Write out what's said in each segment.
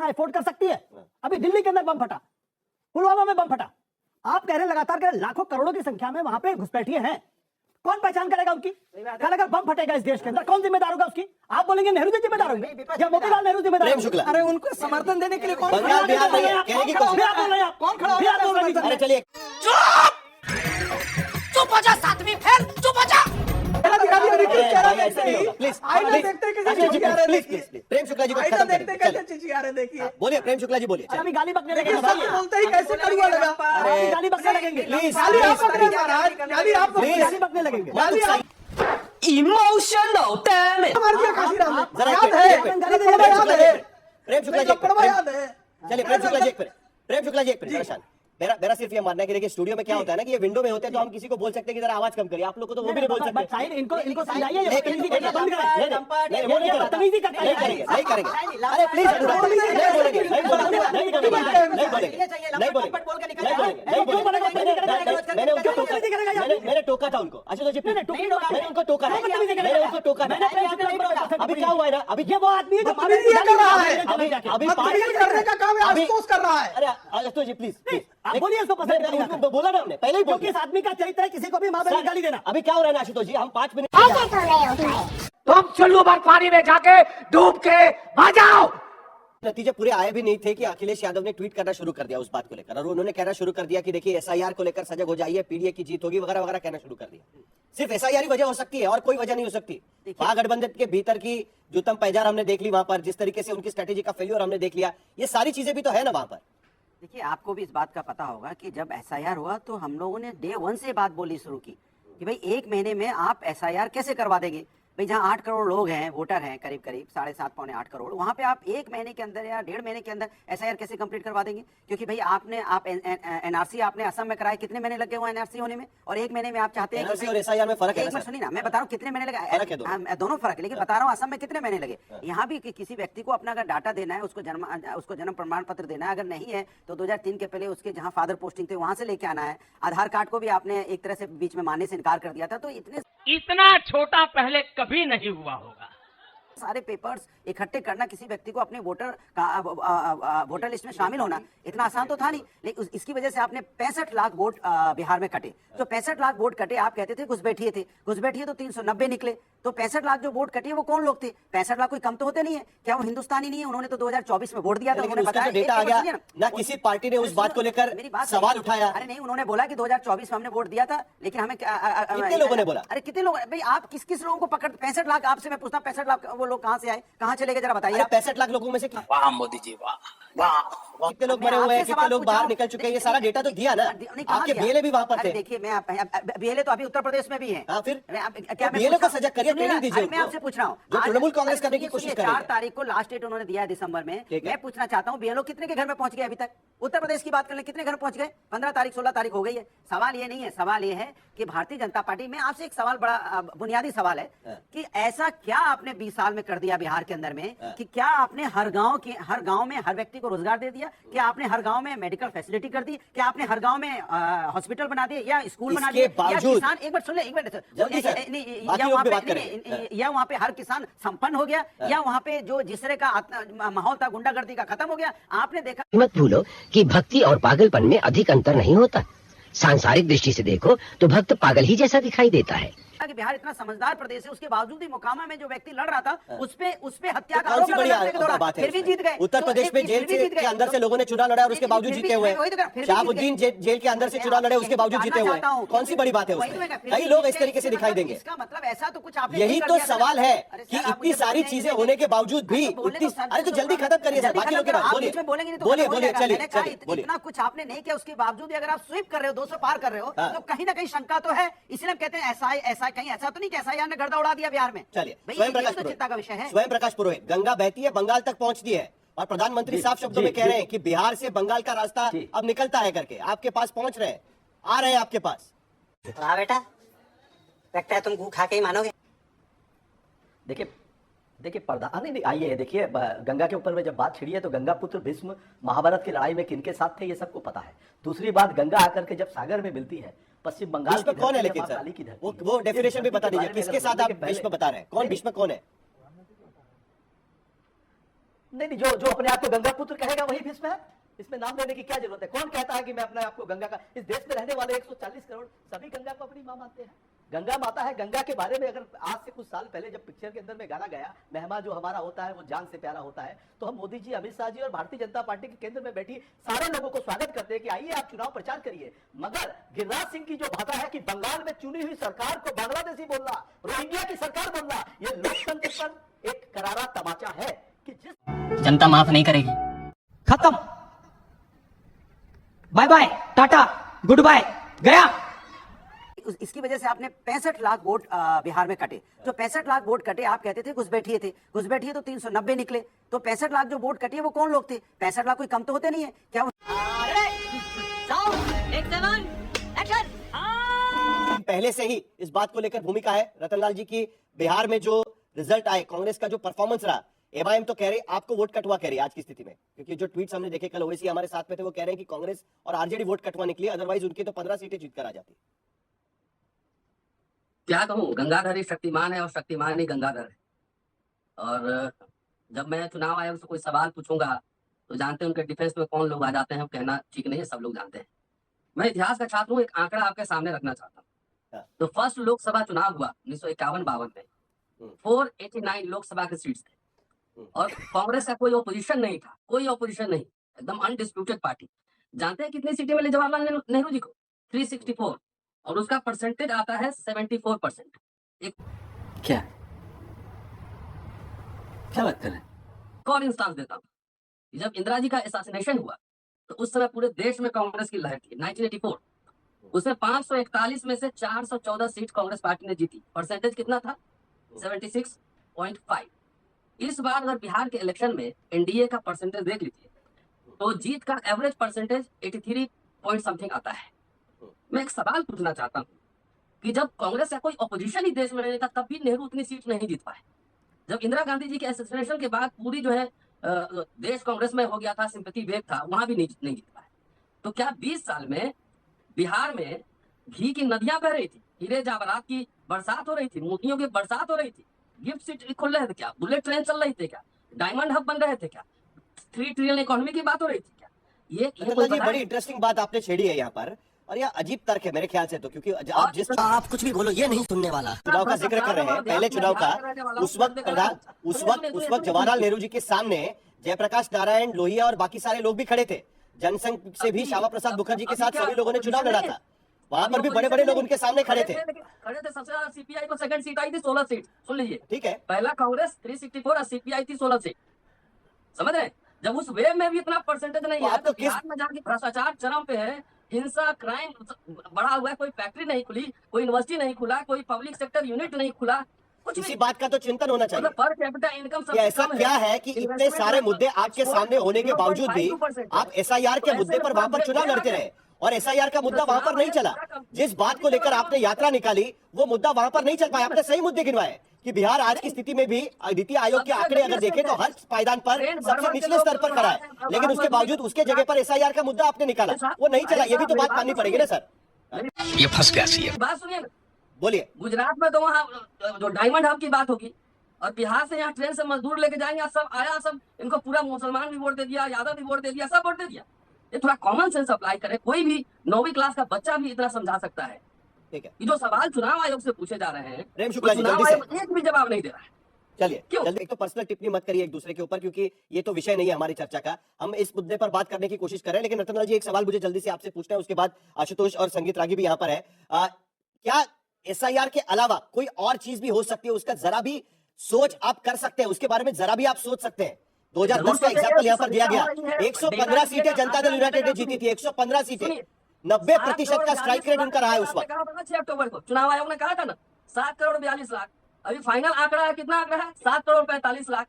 इतना एफोर्ड कर सकती है? अभी दिल्ली के अंदर बम फटा, पुलवामा में बम फटा, आप कह रहे हैं लगातार कह रहे लाखों करोड़ों की संख्या में वहां पे घुसपैठिए हैं, कौन पहचान करेगा उनकी? कल अगर बम फटेगा इस देश के अंदर कौन जिम्मेदार होगा उसकी? आप बोलेंगे नेहरू जी जिम्मेदार होंगे या मोतीलाल नेहरू जिम्मेदार होंगे? अरे उनको समर्थन देने के लिए कौन खड़ा हो रहा है? चलिए चुप हो जा सातवीं फेल, चुप हो जा। प्रेम शुक्ला जी को खत्म करें। देखिए बोलिए प्रेम शुक्ला जी बोलिए। अभी गाली बकने लगेंगे, बोलते ही कैसे कड़वा लगा। अभी गाली बकने लगेंगे, प्लीज गाली बकने लगेंगे। Emotional damage. प्रेम शुक्ला जी याद है। चलिए प्रेम शुक्ला जी एक मिनट परेशान। मेरा सिर्फ ये मानना है कि देखिए स्टूडियो में क्या होता है ना कि ये विंडो में होते हैं तो हम किसी को बोल सकते हैं कि जरा आवाज कम करिए, आप लोग को तो वो भी नहीं बोल सकते। साइड इनको समझाइए, नहीं करेंगे। अरे प्लीज मैंने टोका था उनको। अच्छा तो मैंने उनको टोका था, मैंने उनको टोका था। अभी क्या हुआ है ना, अभी ये वो आदमी है जो अभी करने का काम आशुतोष कर रहा है। अरे आशुतोष जी प्लीज आप बोलिए इसको पसंद करिए। बोला ना हमने पहले ही बोला। इस आदमी का चरित्र है किसी को भी मां बहन गाली देना। अभी क्या हो रहा है आशुतोष जी, हम 5 मिनट तुम चुल्लू भर पानी में जाके डूब के बजाओ। नतीजे पूरे आए भी नहीं थे कि अखिलेश यादव ने ट्वीट करना शुरू कर दिया उस बात को लेकर, और उन्होंने कहना शुरू कर दिया कि देखिए एसआईआर को लेकर सजग हो जाइए, पीडीए की जीत होगी वगैरह वगैरह कहना शुरू कर दिया। सिर्फ एसआईआर ही वजह हो सकती है और कोई वजह नहीं हो सकती। महागठबंधन के भीतर की जूतम पैजार हमने देख ली, वहां पर जिस तरीके से उनकी स्ट्रेटेजी का फेल्योर हमने देख लिया, ये सारी चीजें भी तो है ना वहां पर। देखिए आपको भी इस बात का पता होगा कि जब एसआईआर हुआ तो हम लोगों ने डे 1 से बात बोली शुरू की कि भाई 1 महीने में आप एसआईआर कैसे करवा देंगे। भाई जहां 8 करोड़ लोग हैं, वोटर हैं करीब 7.5 पौने 8 करोड़, वहां पे आप 1 महीने के अंदर या 1.5 महीने के अंदर एसआईआर कैसे कंप्लीट करवा देंगे? क्योंकि भाई आप एनआरसी आपने असम में कराया, कितने महीने लग गए वहाँ एनआरसी होने में, और 1 महीने में आप चाहते हैं एनआरसी और एसआईआर में फर्क है ना? सुनिए ना, मैं बता रहा हूँ कितने महीने लगे, दोनों फर्क है, लेकिन बता रहा हूँ असम में कितने महीने लगे। यहाँ भी किसी व्यक्ति को अपना अगर डाटा देना है, उसको जन्म प्रमाण पत्र देना है, अगर नहीं है तो 2003 के पहले उसके जहाँ फादर पोस्टिंग थे वहां से लेके आना है। आधार कार्ड को भी आपने एक तरह से बीच में मानने से इनकार कर दिया था। तो इतना छोटा पहले कभी नहीं हुआ होगा। सारे पेपर्स इकट्ठे करना, किसी व्यक्ति को अपने वोटर लिस्ट में शामिल होना इतना आसान तो था नहीं। लेकिन इसकी वजह से आपने 65 लाख वोट बिहार में कटे। जो 65 लाख वोट कटे, आप कहते थे घुसपैठिए थे, घुसपैठिए तो 390 निकले। तो 65 लाख जो वोट कटे वो कौन लोग थे? 65 लाख कोई कम तो होते नहीं है क्या? वो हिंदुस्तानी नहीं है? उन्होंने तो 2024 में वोट दिया था। उन्होंने बताया डेटा आ गया ना, किसी पार्टी ने उस बात को लेकर सवाल उठाया। अरे नहीं, उन्होंने बोला कि 2024 में हमने वोट दिया था, लेकिन हमें कितने लोगों ने बोला? अरे कितने लोग भाई, आप किस लोगों को पकड़ 65 लाख आपसे मैं पूछता हूँ, 65 लाख वो लोग कहाँ से आए, कहाँ चले गए, जरा बताइए। 65 लाख लोगों में से वाह मोदी जी वाह वाह। कितने लोग मरे हुए हैं, कितने लोग बाहर निकल चुके हैं, ये सारा डेटा तो दिया ना। आपके बीएलए भी वहां पर थे। देखिए मैं बीएलए तो अभी उत्तर प्रदेश में भी है। फिर क्या बीएलए को सजग करिए, ट्रेनिंग दीजिए। मैं आपसे पूछ रहा हूँ, जो तृणमूल कांग्रेस करने की कोशिश कर रही है। 4 तारीख को लास्ट डेट उन्होंने दिया है दिसंबर में। मैं पूछना चाहता हूँ बीएलओ कितने के घर में पहुंच गए अभी तक? उत्तर प्रदेश की बात कर ले, कितने घर पहुंच गए? 15 तारीख 16 तारीख हो गई है। सवाल ये नहीं है, सवाल ये है कि भारतीय जनता पार्टी में आपसे एक सवाल, बड़ा बुनियादी सवाल है कि ऐसा क्या आपने 20 साल में कर दिया बिहार के अंदर में कि क्या आपने हर गांव में हर व्यक्ति को रोजगार दे दिया? क्या आपने हर गांव में मेडिकल फैसिलिटी कर दी? क्या आपने हर गांव में हॉस्पिटल बना दिए या स्कूल बना दिए? या किसान, एक बार सुन ले, या वहाँ पे हर किसान संपन्न हो गया? या वहाँ पे जो जिस तरह का माहौल था गुंडागर्दी का खत्म हो गया? आपने देखा, मत भूलो कि भक्ति और पागलपन में अधिक अंतर नहीं होता। सांसारिक दृष्टि से देखो तो भक्त पागल ही जैसा दिखाई देता है। कि बिहार इतना समझदार प्रदेश है, उसके बावजूद भी मोकामा में जो व्यक्ति लड़ रहा था उस पे हत्या का आरोप बड़ी बात है। फिर भी जीत गए। उत्तर प्रदेश में जेल के अंदर से लोगों ने चुनाव लड़ा और उसके बावजूद जीते हुए हैं। शहाबुद्दीन जेल के अंदर से चुनाव लड़े, उसके बावजूद जीते हुए हैं। कौन सी बड़ी बात है उसमें? कई लोग इस तरीके से दिखाई देंगे। इसका मतलब ऐसा तो कुछ आपने, यही तो सवाल है कि इतनी सारी चीजें होने के बावजूद भी अरे तो जल्दी खत्म करिए सर, बाकी लोग के बाद बोलिए चलिए इतना कुछ आपने नहीं किया, उसके बावजूद भी अगर आप स्वीप कर रहे हो, 200 पार कर रहे हो, तो कहीं ना कहीं शंका तो है। इसलिए हम कहते हैं ऐसा कहीं ऐसा तो नहीं कि एसआईआर ने गर्दा उड़ा दिया बिहार में। चलिए चिंता का विषय है। स्वयं प्रकाश पुरोहित, गंगा बहती है, बंगाल तक पहुंचती है और प्रधानमंत्री साफ शब्दों में कह रहे हैं कि बिहार से बंगाल का रास्ता अब निकलता है करके आपके पास पहुंच रहे हैं, आ रहे हैं आपके पास। हाँ बेटा, लगता है तुम गू खा के ही मानोगे। देखिए प्रधान नहीं आइए, देखिए गंगा के ऊपर में जब बात छिड़ी है तो गंगा पुत्र भीष्म महाभारत की लड़ाई में किनके साथ थे ये सबको पता है। दूसरी बात, गंगा आकर के जब सागर में मिलती है, पश्चिम बंगाल की कौन है, लेकिन सर वो डेफिनेशन भी बता दीजिए, किसके साथ आप भीष्म बता रहे हैं? कौन भीष्म कौन है? नहीं नहीं, जो जो अपने आप को गंगा पुत्र कहेगा वही भीष्म है। इसमें नाम लेने की क्या जरूरत है? कौन कहता है कि मैं अपने आप को गंगा का? इस देश में रहने वाले 140 करोड़ सभी गंगा को अपनी मां मानते हैं। गंगा माता है। गंगा के बारे में अगर आज से कुछ साल पहले जब पिक्चर के अंदर में गाना गया, मेहमा जो हमारा होता है वो जान से प्यारा होता है, तो हम मोदी जी, अमित शाह जी और भारतीय जनता पार्टी के केंद्र में बैठी सारे लोगों को स्वागत करते हैं कि आइए आप चुनाव प्रचार करिए। मगर गिरिराज सिंह की जो भाषा है कि बंगाल में चुनी हुई सरकार को बांग्लादेशी बोलना, रोहिंग्या की सरकार बोलना, ये लोकतंत्र पर एक करारा तमाचा है कि जिस जनता माफ नहीं करेगी। खत्म, bye bye, tata, goodbye, गया। इसकी वजह से आपने 65 लाख वोट बिहार में कटे। जो 65 लाख वोट कटे, आप कहते थे घुसपैठिए थे, घुसपैठिए तो 390 निकले। तो 65 लाख जो वोट कटे वो कौन लोग थे? 65 लाख कोई कम तो होते नहीं है क्या? पहले से ही इस बात को लेकर भूमिका है रतनलाल जी की। बिहार में जो रिजल्ट आए, कांग्रेस का जो परफॉर्मेंस रहा, एमआईएम तो कह रही आपको वोट कटवा कह रही है आज की स्थिति में, क्योंकि जो ट्वीट्स हमने देखे कल ओवैसी हमारे साथ में थे, वो कह रहे हैं कि कांग्रेस और आरजेडी वोट कटवा निकली, अदरवाइज उनकी तो 15 सीटें जीत कर आ जाती। क्या कहूँ, गंगाधर ही शक्तिमान है और शक्तिमान ही गंगाधर है। और जब मैं चुनाव आयोग से कोई सवाल पूछूंगा तो जानते हैं उनके डिफेंस में कौन लोग आ जाते हैं, कहना ठीक नहीं है, सब लोग जानते हैं। मैं इतिहास का छात्र हूँ, एक आंकड़ा आपके सामने रखना चाहता हूँ। तो फर्स्ट लोकसभा चुनाव हुआ 1951-52 में, 489 लोकसभा के सीट्स थे और कांग्रेस का कोई ओपोजिशन नहीं था, कोई ओपोजिशन नहीं, एकदम अनडिस्प्यूटेड पार्टी। जानते हैं कितनी सीटें मिले जवाहरलाल नेहरू जी को? 364, और उसका परसेंटेज आता है 74%। क्या क्या बात कर रहे हैं? और इंस्टांस देता हूँ, जब इंदिरा जी का असैसिनेशन हुआ तो उस समय पूरे देश में कांग्रेस की लहर थी। 1984 उसमें 541 में से 414 सीट कांग्रेस पार्टी ने जीती। परसेंटेज कितना था? 76.5। इस बार अगर बिहार के इलेक्शन में एनडीए का परसेंटेज देख लीजिए तो जीत का एवरेज परसेंटेज 83 पॉइंट समथिंग आता है। मैं एक सवाल पूछना चाहता हूँ कि जब कांग्रेस का कोई ऑपोजिशन ही देश में नहीं था, तब भी नेहरू उतनी सीट नहीं जीत पाए। जब इंदिरा गांधी जी के असैसिनेशन के बाद पूरी जो है देश कांग्रेस में हो गया था, सिंपैथी वेव था, वहां भी नहीं जीत पाए। तो क्या 20 साल में बिहार में घी की नदियां बह रही थी, हीरे जवाहरात की बरसात हो रही थी, मोतियों की बरसात हो रही थी, गिफ्ट सीट खुल रहे थे क्या, बुलेट ट्रेन चल रही थी क्या, डायमंड हब बन रहे थे क्या, 3 ट्रिलियन इकोनॉमी की बात हो रही थी क्या? ये बड़ी इंटरेस्टिंग बात आपने छेड़ी है यहाँ पर, और यह अजीब तर्क है मेरे ख्याल से, तो क्योंकि आप जिस आप कुछ भी बोलो, ये नहीं सुनने वाला। चुनाव का जिक्र कर रहे हैं, पहले चुनाव का, उस वक्त जवाहरलाल नेहरू जी के सामने जयप्रकाश नारायण, लोहिया और बाकी सारे लोग भी खड़े थे। जनसंघ से भी श्यामा प्रसाद मुखर्जी के साथ सभी लोगों ने चुनाव लड़ा था, वहां पर भी बड़े बड़े लोग उनके सामने खड़े थे। सबसे ज्यादा सीपीआई को सेकंड सीट आई थी 16 सीट। सुन लीजिए, ठीक है, पहला कांग्रेस 364 और सीपीआई थी 16 सीट। समझ रहे? जब उस वेव में भी इतना परसेंटेज नहीं है, तो बिहार में जाके भ्रष्टाचार चरम पे है, हिंसा, क्राइम बढ़ा हुआ है, कोई फैक्ट्री नहीं खुली, कोई यूनिवर्सिटी नहीं खुला, कोई पब्लिक सेक्टर यूनिट नहीं खुला, कुछ इसी बात का तो चिंतन होना चाहिए। पर कैपिटा इनकम ऐसा क्या है कि इतने सारे मुद्दे आपके सामने होने के बावजूद भी आप एसआईआर के मुद्दे पर वहां पर चुनाव लड़ते रहे, और एसआईआर का मुद्दा वहां पर नहीं चला। जिस बात को लेकर आपने यात्रा निकाली वो मुद्दा वहां पर नहीं चल पाया। आपने सही मुद्दे गिनवाए कि बिहार आज की स्थिति में भी नीति आयोग के आंकड़े अगर देखें तो हर पायदान पर सबसे निचले स्तर पर खड़ा है, लेकिन उसके बावजूद उसके जगह पर एसआईआर का मुद्दा आपने निकाला, वो नहीं चला। ये भी तो बात माननी पड़ेगी ना सर। ये फंस गया सी है। बात सुनिए, बोलिए। गुजरात में तो वहाँ जो डायमंड हब की बात होगी, और बिहार से यहाँ ट्रेन से मजदूर लेके जाएंगे, सब आया, सब इनको पूरा मुसलमान भी वोट दे दिया, यादव भी वोट दे दिया, सब वोट दे दिया। ये थोड़ा कॉमन सेंस अप्लाई करे, कोई भी 9वीं क्लास का बच्चा भी इतना समझा सकता है। ठीक है, ये जो सवाल चुनाव आयोग से पूछे जा रहे हैं, प्रेम शुक्ला जी, चुनाव जल्दी से। आयोग एक भी जवाब नहीं दे रहा है। चलिए जल्दी, एक तो पर्सनल टिप्पणी मत करिए एक दूसरे के ऊपर, क्योंकि ये तो विषय नहीं है हमारी चर्चा का। हम इस मुद्दे पर बात करने की कोशिश कर रहे हैं, लेकिन रतनलाल जी एक सवाल मुझे जल्दी से आपसे पूछना है, उसके बाद आशुतोष और संगीत रागी भी यहाँ पर है। क्या एसआईआर के अलावा कोई और चीज भी हो सकती है? उसका जरा भी सोच आप कर सकते हैं, उसके बारे में जरा भी आप सोच सकते हैं। 2010 का एग्जाम्पल यहाँ पर दिया गया, 115 सीटें जनता दल यूनाइटेड ने जीती थी, 115 सीटें, 90% का स्ट्राइक रेट उनका रहा है उस वक्त। 6 अक्टूबर को चुनाव आयोग ने कहा था ना 7 करोड़ 42 लाख। अभी फाइनल आंकड़ा है, कितना आंकड़ा है? 7 करोड़ 45 लाख।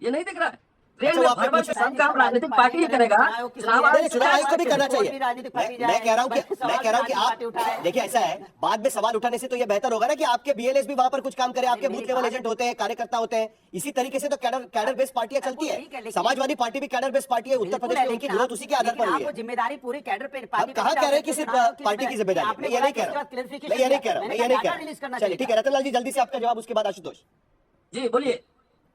ये नहीं दिख रहा है? ट्रेन में भर भर के सब काम राजनीतिक पार्टी ही करेगा, चुनाव आयोग को भी करना चाहिए। मैं कह रहा हूँ कि आप देखिए, ऐसा है, बाद में सवाल उठाने से तो ये बेहतर होगा ना कि आपके बीएलएस भी वहां पर कुछ काम करे, आपके बूथ लेवल एजेंट होते हैं, कार्यकर्ता होते हैं। इसी तरीके से तो कैडर बेस्ड पार्टियां चलती है। समाजवादी पार्टी भी कैडर बेस्ड पार्टी है, उत्तर प्रदेश में उनकी ग्रोथ उसी के आधार पर हुई है। जिम्मेदारी पूरी कैडर पे, आप कहाँ कह रहे हैं कि सिर्फ पार्टी की जिम्मेदारी? मैं ये नहीं कह रहा। चलिए ठीक है, रतनलाल जी जल्दी से आपका जवाब, उसके बाद आशुतोष जी बोलिए।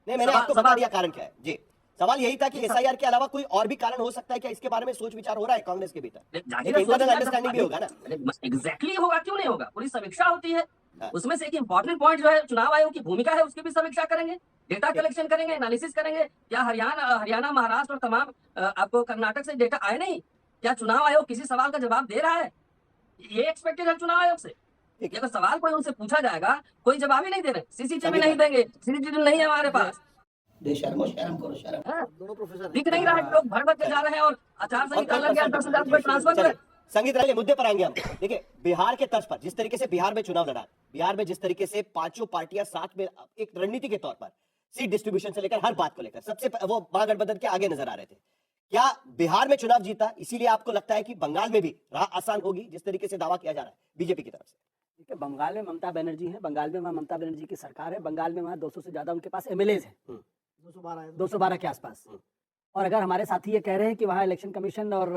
नहीं, मैंने आपको बता दिया कारण क्या है। जी सवाल यही था कि एसआईआर के अलावा कोई और भी कारण हो सकता है क्या? इसके बारे में सोच विचार हो रहा है कांग्रेस के भीतर? जाहिर एक है इंटरनल सोच अंडरस्टैंडिंग भी होगा ना? एग्जैक्टली होगा, क्यों नहीं होगा? पूरी समीक्षा होती है, हाँ। उसमें से एक इंपॉर्टेंट पॉइंट जो है चुनाव आयोग की भूमिका है, उसकी भी समीक्षा करेंगे, डेटा कलेक्शन करेंगे, एनालिसिस करेंगे। क्या हरियाणा महाराष्ट्र और तमाम आपको कर्नाटक से डेटा आए नहीं? क्या चुनाव आयोग किसी सवाल का जवाब दे रहा है? ये एक्सपेक्टेड है चुनाव आयोग से। कि अगर सवाल कोई उनसे पूछा जाएगा, कोई जवाब ही नहीं दे रहे, सीसीटीवी नहीं देंगे, सीसीटीवी नहीं है हमारे पास। शर्म करो शर्म। हाँ? दिख नहीं रहा है कि लोग भर भर के जा रहे हैं और आचार संहिता लग गया, 10,000 रुपए ट्रांसफर चलिए, कर। संगीत राय मुद्दे पर आएंगे हम। देखिए, बिहार के तर्ज पर जिस तरीके से बिहार में चुनाव लड़ा, बिहार में जिस तरीके से पांचों पार्टियां साथ में एक रणनीति के तौर पर सीट डिस्ट्रीब्यूशन से लेकर हर बात को लेकर सबसे वो महागठबंधन के आगे नजर आ रहे थे। क्या बिहार में चुनाव जीता, इसीलिए आपको लगता है कि बंगाल में भी राह आसान होगी, जिस तरीके से दावा किया जा रहा है बीजेपी की तरफ से? देखिए, बंगाल में ममता बनर्जी है, बंगाल में वहाँ ममता बनर्जी की सरकार है, बंगाल में वहाँ 200 से ज्यादा उनके पास एमएलएज हैं, 212 के आसपास। और अगर हमारे साथी ये कह रहे हैं कि वहाँ इलेक्शन कमीशन और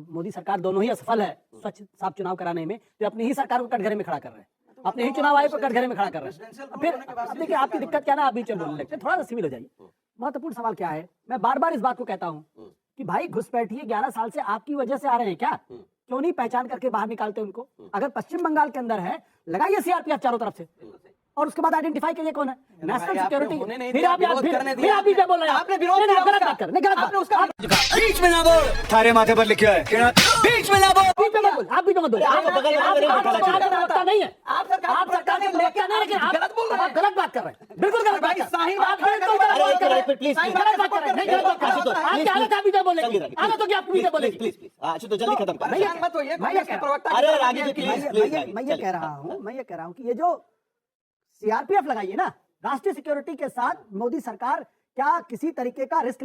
मोदी सरकार दोनों ही असफल है स्वच्छ साफ चुनाव कराने में, तो अपनी ही सरकार को कटघरे में खड़ा कर रहे हैं, अपने ही चुनाव आयोग को कटघरे में खड़ा कर रहे हैं। फिर अब देखिए, आपकी दिक्कत क्या ना, आप बीच में बोलने लगते हैं, थोड़ा सा सिविल हो जाइए। महत्वपूर्ण सवाल क्या है, मैं बार बार इस बात को कहता हूँ कि भाई घुसपैठिए 11 साल से आपकी वजह से आ रहे हैं क्या? क्यों नहीं पहचान करके बाहर निकालते उनको? अगर पश्चिम बंगाल के अंदर है, लगाइए सीआरपीएफ चारों तरफ से, और उसके बाद आइडेंटिफाई करिए कौन है। National security. फिर आप बीच में बोल रहे हैं, आपने विरोध किया, गलत बात कर, नहीं गलत बात। बीच में ना बोल, थारे माथे पर लिखा है बीच में ना बोल, बीच में मत बोल, आप बीच में मत बोल। आप बगल में नहीं आपका नहीं है, आप सरकार ने लेकर नहीं, लेकिन आप गलत बात कर रहे हैं, बिल्कुल गलत बात कर रहे हैं, आप बिल्कुल गलत बात कर रहे हैं, प्लीज गलत बात कर रहे हैं, नहीं गलत बात कर रहे हैं। आप क्या हालत है, आप बीच में बोलेंगे, आदत होगी आपको बीच में बोलेंगे। प्लीज प्लीज तो जल्दी खत्म कर। मैं अरे रागी जी प्लीज प्लीज ये कह रहा हूँ कि ये जो सीआरपीएफ लगाइए ना, राष्ट्रीय सिक्योरिटी के साथ मोदी सरकार क्या किसी तरीके का रिस्क